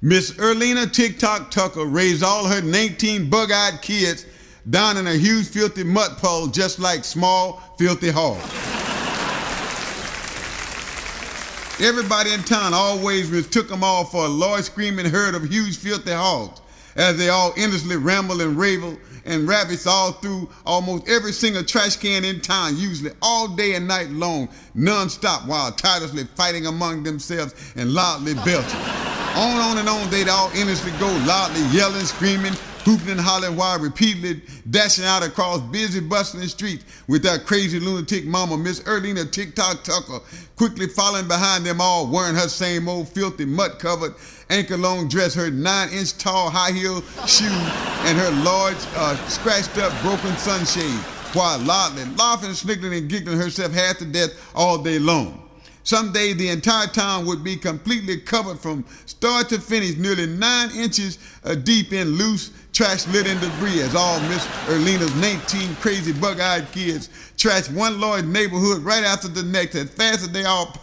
Miss Erlina TikTok Tucker raised all her 19 bug-eyed kids down in a huge filthy mud puddle just like small filthy hogs. Everybody in town always mistook them all for a large screaming herd of huge filthy hogs as they all endlessly ramble and ravel and ravish all through almost every single trash can in town, usually all day and night long, non-stop, while tirelessly fighting among themselves and loudly belching. On and on they'd all endlessly go, loudly yelling, screaming, hooping and hollering while repeatedly dashing out across busy, bustling streets with that crazy lunatic mama, Miss Erlina TikTok Tucker, quickly following behind them all, wearing her same old filthy, mud-covered, ankle-long dress, her 9-inch tall high-heel shoes, and her large, scratched-up, broken sunshade, while loudly laughing, sniggering, and giggling herself half to death all day long. Some days the entire town would be completely covered from start to finish, nearly 9 inches deep in loose, trash-laden debris as all Miss Erlina's 19 crazy bug-eyed kids trashed one large neighborhood right after the next as fast as they all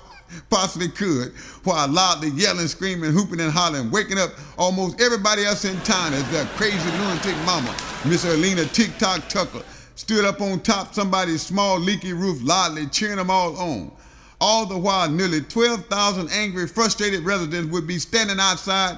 possibly could, while loudly yelling, screaming, hooping, and hollering, waking up almost everybody else in town as their crazy lunatic mama, Miss Erlina TikTok Tucker, stood up on top somebody's small leaky roof, loudly cheering them all on. All the while, nearly 12,000 angry, frustrated residents would be standing outside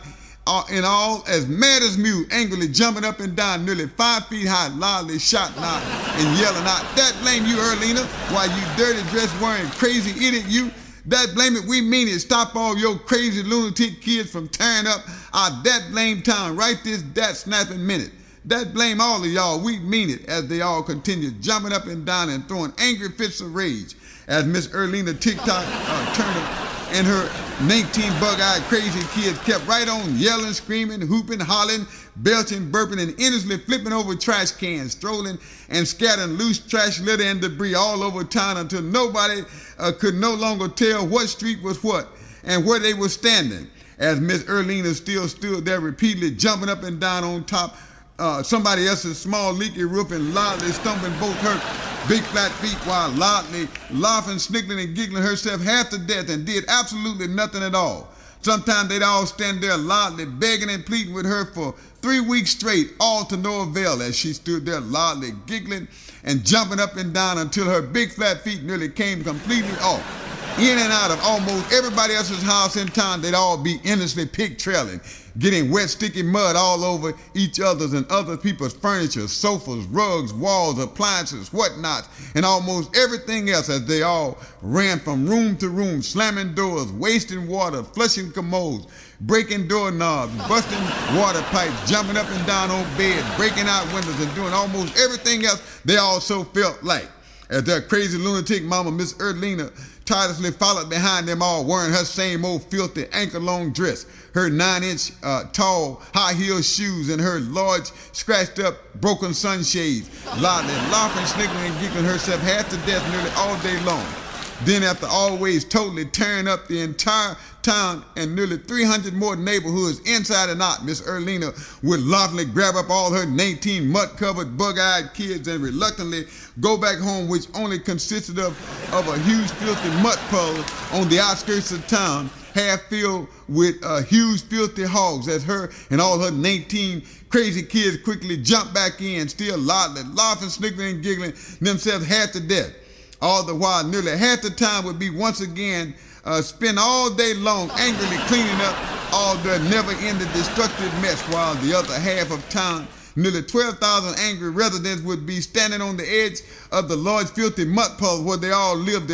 in all as mad as mute, angrily jumping up and down, nearly 5 feet high, loudly shouting out and yelling out, "That blame you, Erlina, why you dirty dress-wearing crazy idiot, you. That blame it, we mean it. Stop all your crazy lunatic kids from tearing up our that blame town right this that snapping minute. That blame all of y'all, we mean it," as they all continued jumping up and down and throwing angry fits of rage as Miss Erlina TikTok Turner and her 19 bug-eyed crazy kids kept right on yelling, screaming, hooping, hollering, belching, burping, and endlessly flipping over trash cans, strolling and scattering loose trash, litter, and debris all over town until nobody could no longer tell what street was what and where they were standing, as Miss Erlina still stood there repeatedly jumping up and down on top somebody else's small leaky roof and loudly stomping both her big flat feet while loudly laughing, sniggering, and giggling herself half to death and did absolutely nothing at all. Sometimes they'd all stand there loudly begging and pleading with her for 3 weeks straight, all to no avail, as she stood there loudly giggling and jumping up and down until her big flat feet nearly came completely off. In and out of almost everybody else's house in town, they'd all be endlessly pig-trailing, getting wet, sticky mud all over each other's and other people's furniture, sofas, rugs, walls, appliances, whatnot, and almost everything else as they all ran from room to room, slamming doors, wasting water, flushing commodes, breaking doorknobs, busting water pipes, jumping up and down on beds, breaking out windows, and doing almost everything else they also felt like. As their crazy lunatic mama, Miss Erlina, tirelessly followed behind them all, wearing her same old filthy ankle-long dress, her 9-inch tall high-heel shoes, and her large scratched-up broken sunshades, loudly laughing, sniggering, and giggling herself half to death nearly all day long. Then, after always totally tearing up the entire town and nearly 300 more neighborhoods inside and out, Miss Erlina would laughingly grab up all her 19 mud-covered, bug-eyed kids and reluctantly go back home, which only consisted of a huge filthy mud puddle on the outskirts of town, half filled with huge filthy hogs, as her and all her 19 crazy kids quickly jumped back in, still loudly laughing, sniggering, and giggling themselves half to death. All the while, nearly half the time would be once again spent all day long angrily cleaning up all their never-ending destructive mess, while the other half of town, nearly 12,000 angry residents, would be standing on the edge of the large filthy mud puddle where they all lived,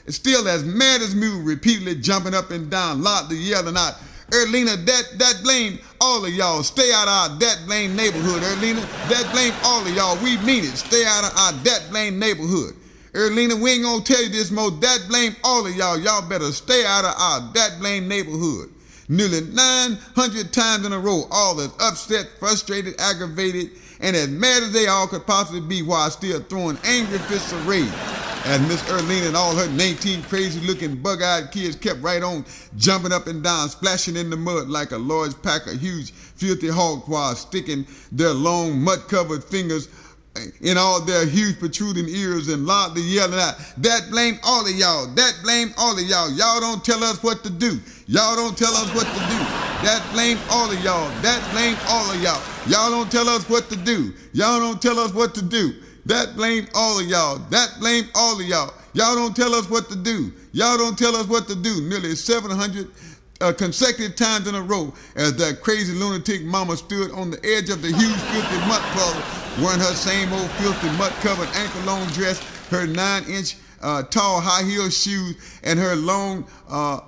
still as mad as mule, repeatedly jumping up and down, loudly yelling out, "Erlina, that blame all of y'all. Stay out of our that blame neighborhood, Erlina. That blame all of y'all. We mean it. Stay out of our that blame neighborhood. Erlina, we ain't gonna tell you this more. That blame all of y'all. Y'all better stay out of our that blame neighborhood." Nearly 900 times in a row, all as upset, frustrated, aggravated, and as mad as they all could possibly be, while still throwing angry fists of rage, as Miss Erlina and all her 19 crazy-looking bug-eyed kids kept right on jumping up and down, splashing in the mud like a large pack of huge, filthy hogs, while sticking their long, mud-covered fingers in all their huge protruding ears and loudly yelling out, "That blame all of y'all. That blame all of y'all. Y'all don't tell us what to do. Y'all don't tell us what to do. That blamed all of y'all. That blamed all of y'all. Y'all don't tell us what to do. Y'all don't tell us what to do. That blamed all of y'all. That blamed all of y'all. Y'all don't tell us what to do. Y'all don't tell us what to do. Nearly 700 consecutive times in a row as that crazy lunatic mama stood on the edge of the huge filthy mud puddle wearing her same old filthy mud-covered ankle-long dress, her 9-inch tall high-heel shoes, and her long,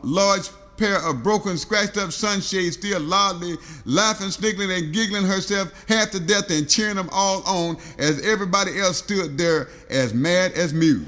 large pair of broken, scratched-up sunshades, still loudly laughing, sniggling, and giggling herself half to death and cheering them all on as everybody else stood there as mad as mute.